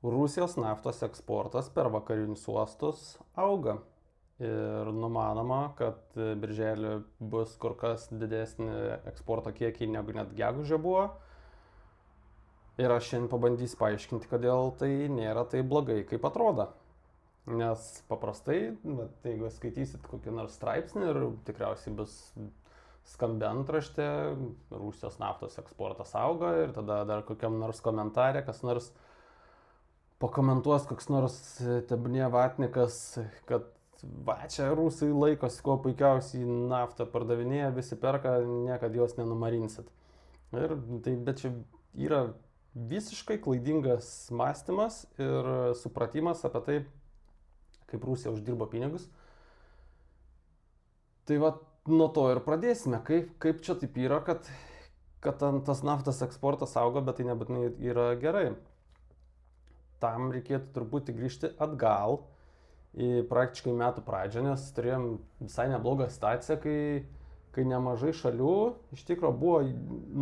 Rusijos naftos eksportas per vakarinius uostus auga. Ir numanoma, kad birželį bus kur kas didesnį eksporto kiekį negu net gegužė buvo. Ir aš šiandien pabandysiu paaiškinti, kodėl tai nėra taip blogai, kaip atrodo. Nes paprastai, jeigu skaitysit kokį nors straipsnį ir tikriausiai bus skambi antraštė, Rusijos naftos eksportas auga ir tada dar kokiam nors komentarė, kas nors pakomentuos, koks nors tebnie vatnikas, kad va čia rusai laikosi kuo puikiausiai naftą pardavinėja, visi perka, niekad jos nenumarinsit. Ir tai, bet čia yra visiškai klaidingas mąstymas ir supratimas apie tai, kaip Rusija uždirbo pinigus. Tai va nuo to ir pradėsime, kaip čia taip yra, kad tas naftos eksportas auga, bet tai nebūtinai yra gerai. Tam reikėtų truputį grįžti atgal į praktiškai metų pradžią, nes turėjom visai neblogą situaciją, kai nemažai šalių iš tikrųjų buvo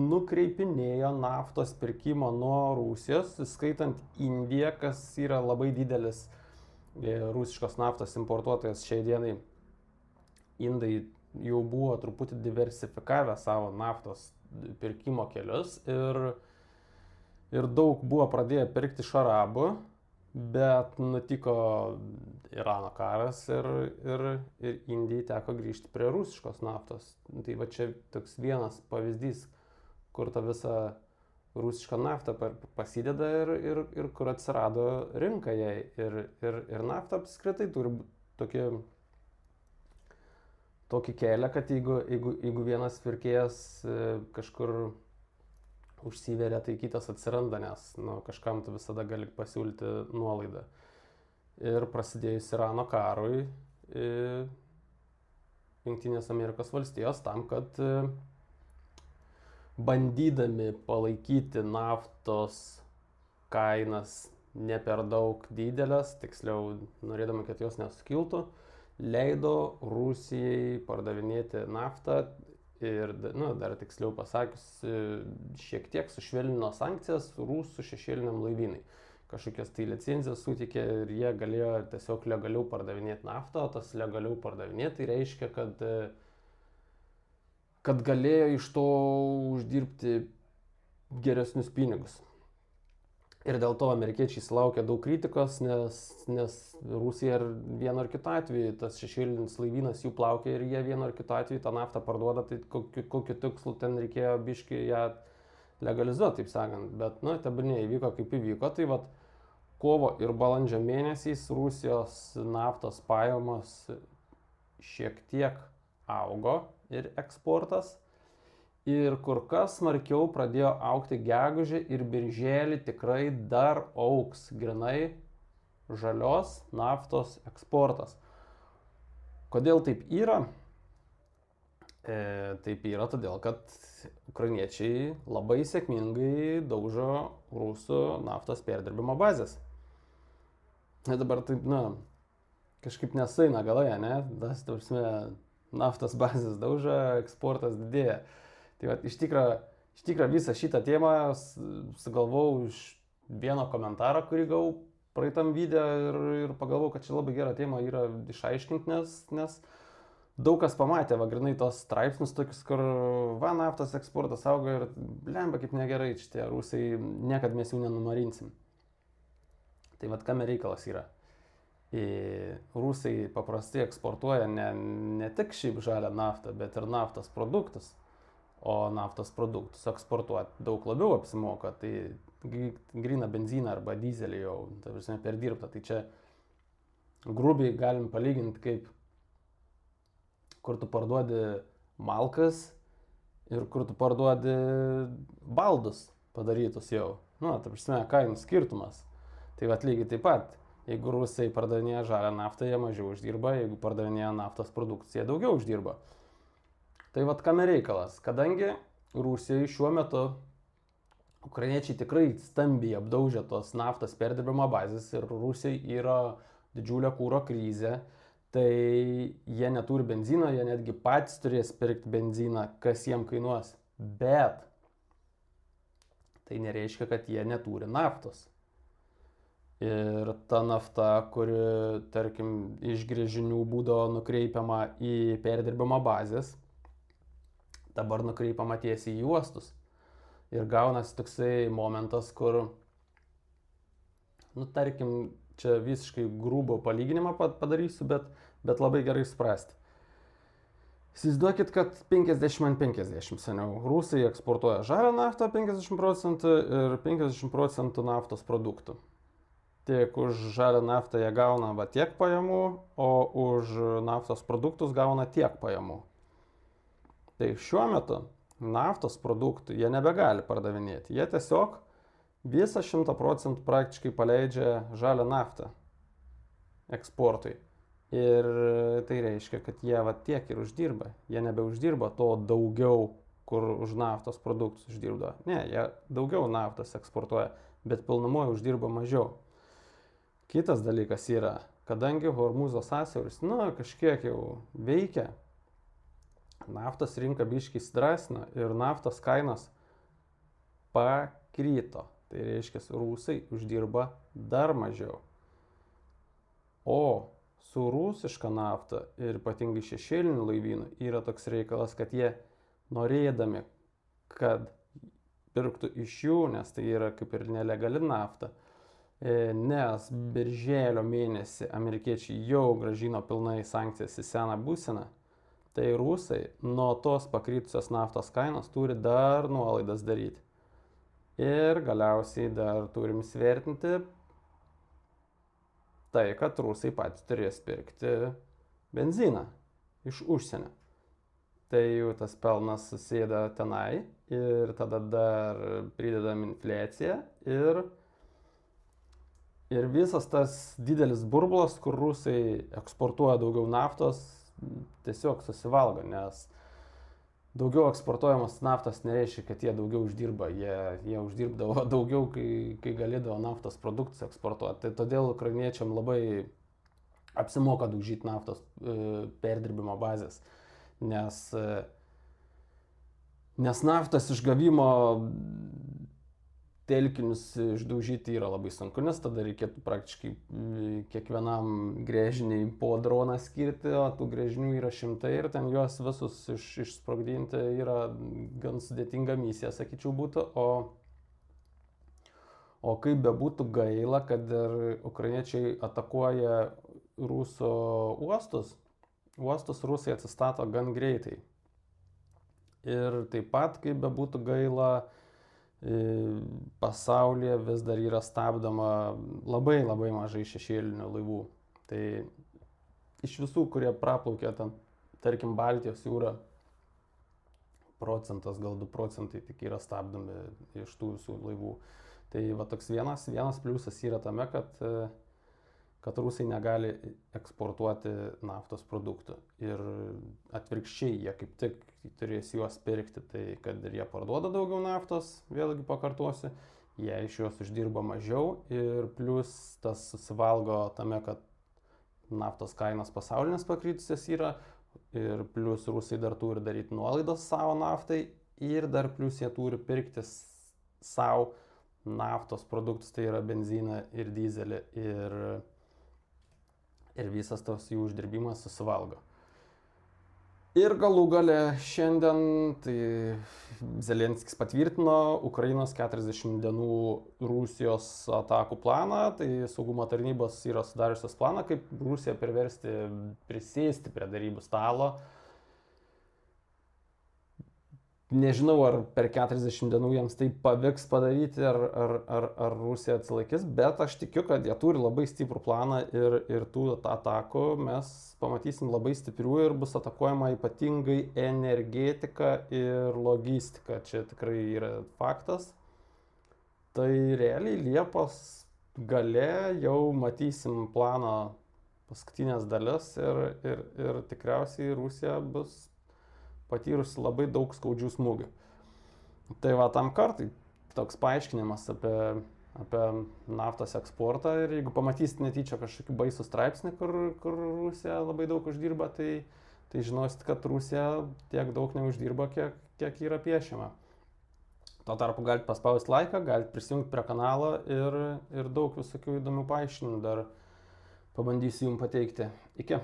nukreipinėjo naftos pirkimo nuo Rusijos, skaitant Indiją, kas yra labai didelis rusiškos naftos importuotojas šiai dienai. Indai jau buvo truputį diversifikavę savo naftos pirkimo kelius ir daug buvo pradėję pirkti iš arabų, bet nutiko Irano karas ir Indijai teko grįžti prie rusiškos naftos. Tai va čia toks vienas pavyzdys, kur ta visa rusiška nafta pasideda ir kur atsirado rinka jai. Ir nafta apskritai turi tokį kelią, kad jeigu vienas pirkėjas kažkur užsiveria, tai kitas atsiranda, nes kažkam tu visada gali pasiūlyti nuolaidą. Ir prasidėjus Irano karui, Jungtinės Amerikos valstijos tam, kad bandydami palaikyti naftos kainas ne per daug didelės, tiksliau norėdami, kad jos nesukiltų, leido Rusijai pardavinėti naftą ir, dar tiksliau pasakius, šiek tiek sušvelnino sankcijas rusų šešėliniam laivynai. Kažkokias tai licenzijas suteikė ir jie galėjo tiesiog legaliau pardavinėti naftą, o tas legaliau pardavinėti tai reiškia, kad galėjo iš to uždirbti geresnius pinigus. Ir dėl to amerikiečiai sulaukė daug kritikos, nes Rusija vienu ar kitu atveju, tas šešėlinis laivynas jų plaukia ir jie vienu ar kitu atveju tą naftą parduoda, tai kokiu tikslu ten reikėjo biškį ją legalizuoti, taip sakant. Bet, tebūnie įvyko kaip įvyko, tai vat kovo ir balandžio mėnesiais Rusijos naftos pajamos šiek tiek augo ir eksportas. Ir kur kas smarkiau pradėjo augti gegužį ir birželį tikrai dar augs grinai žalios naftos eksportas. Kodėl taip yra? Taip yra todėl, kad ukrainiečiai labai sėkmingai daužo rusų naftos perdirbimo bazės. Ir dabar taip, kažkaip nesaina galoje, ne? Tas, naftos bazės daužo, eksportas didėja. Tai va, iš tikrųjų visą šitą temą sugalvojau iš vieno komentaro, kurį gavau praeitam video ir pagalvojau, kad čia labai gera tema yra išaiškinti, nes daug kas pamatė, grinai tos straipsnius tokius, kur naftos eksportas auga ir blemba kaip negerai, šitie rusai, niekad mes jų nenumarinsim. Tai vad kame reikalas yra. Rusai paprastai eksportuoja ne tik šiaip žalią naftą, bet ir naftos produktus. O naftos produktus eksportuoti daug labiau apsimoka, tai gryną benziną arba dizelį jau, perdirbta. Tai čia grubiai galim palyginti, kaip kur tu parduodi malkas ir kur tu parduodi baldus padarytus jau. Kainų skirtumas. Tai vat lygiai taip pat, jeigu rusai pardavinėja žalią naftą, jie mažiau uždirba, jeigu pardavinėja naftos produkciją, daugiau uždirba. Tai vat kame reikalas, kadangi Rusijai šiuo metu ukrainiečiai tikrai stambiai apdaužė tos naftos perdirbimo bazės ir Rusijai yra didžiulė kuro krizė, tai jie neturi benzino, jie netgi patys turės pirkti benziną, kas jiem kainuos. Bet tai nereiškia, kad jie neturi naftos. Ir ta nafta, kuri, tarkim, iš gręžinių būdavo nukreipiama į perdirbimo bazės, dabar nukreipiama tiesiai į uostus. Ir gaunasi toksai momentas, kur, tarkim, čia visiškai grubų palyginimą padarysiu, bet labai gerai suprasti. Įsivaizduokit, kad 50/50 seniau. Rusai eksportuoja žalią naftą 50% ir 50% naftos produktų. Tiek už žalią naftą jie gauna tiek pajamų, o už naftos produktus gauna tiek pajamų. Tai šiuo metu naftos produktų jie nebegali pardavinėti. Jie tiesiog visą 100% praktiškai paleidžia žalią naftą eksportui. Ir tai reiškia, kad jie tiek ir uždirba. Jie nebeuždirba to daugiau, kur už naftos produktus uždirba. Ne, jie daugiau naftos eksportuoja, bet pilnumoje uždirba mažiau. Kitas dalykas yra, kadangi Hormūzo sąsiauris, kažkiek jau veikia, naftos rinka biškiai įsidrasino ir naftos kainos pakrito. Tai reiškia, rusai uždirba dar mažiau. O su rusiška nafta ir ypatingai šešėliniu laivynu yra toks reikalas, kad jie norėdami, kad pirktų iš jų, nes tai yra kaip ir nelegali nafta, nes birželio mėnesį amerikiečiai jau grąžino pilnai sankcijas į seną būseną, tai rusai nuo tos pakritusios naftos kainos turi dar nuolaidas daryti. Ir galiausiai dar turim svertinti tai, kad rusai patys turės pirkti benziną iš užsienio. Tai jau tas pelnas susėda tenai ir tada dar pridedam infliaciją ir visas tas didelis burbulas, kur rusai eksportuoja daugiau naftos, tiesiog susivalgo, nes daugiau eksportuojamos naftos nereiškia, kad jie daugiau uždirba. Jie uždirbdavo daugiau, kai galėdavo naftos produktus eksportuoti. Tai todėl ukrainiečiam labai apsimoka daužyti naftos perdirbimo bazės. Nes naftos išgavimo telkinius išdaužyti yra labai sunku, nes tada reikėtų praktiškai kiekvienam gręžiniui po droną skirti, o tų gręžinių yra šimtai ir ten juos visus išsprogdinti yra gan sudėtinga misija, sakyčiau, būtų. O kaip bebūtų gaila, kad ir ukrainiečiai atakuoja rusų uostus rusai atsistato gan greitai. Ir taip pat, kaip bebūtų gaila, pasaulyje vis dar yra stabdoma labai mažai šešėlinių laivų. Tai iš visų, kurie praplaukia ten, tarkim, Baltijos jūrą, procentas, gal 2% tik yra stabdomi iš tų visų laivų. Tai toks vienas pliusas yra tame, kad rusai negali eksportuoti naftos produktų. Ir atvirkščiai, jie kaip tik turės juos pirkti, tai kad ir jie parduoda daugiau naftos, vėlgi pakartosiu, jie iš juos uždirba mažiau ir plus tas susivalgo tame, kad naftos kainos pasaulinės pakritusios yra ir plus rusai dar turi daryti nuolaidas savo naftai ir dar plus jie turi pirkti savo naftos produktus, tai yra benziną ir dizelį ir visas tas jų uždirbimas susivalgo. Ir galų gale šiandien tai Zelenskis patvirtino Ukrainos 40 dienų Rusijos atakų planą, tai saugumo tarnybos yra sudariusios planą, kaip Rusiją priversti prisėsti prie darybų stalo. Nežinau, ar per 40 dienų jiems tai pavyks padaryti, ar Rusija atsilaikys, bet aš tikiu, kad jie turi labai stiprų planą ir tų atakų mes pamatysim labai stiprių ir bus atakuojama ypatingai energetika ir logistika. Čia tikrai yra faktas. Tai realiai Liepos gale jau matysim plano paskutinės dalis ir tikriausiai Rusija bus patyrusi labai daug skaudžių smūgių. Tai tam kartui toks paaiškinimas apie naftos eksportą ir jeigu pamatysit netyčia kažkokį baisų straipsnį, kur Rusija labai daug uždirba, tai žinosit, kad Rusija tiek daug neuždirba, kiek yra piešiama. Tuo tarpu galite paspausti laiką, galite prisijungti prie kanalo ir daug visokių įdomių paaiškinimų dar pabandysiu jums pateikti. Iki.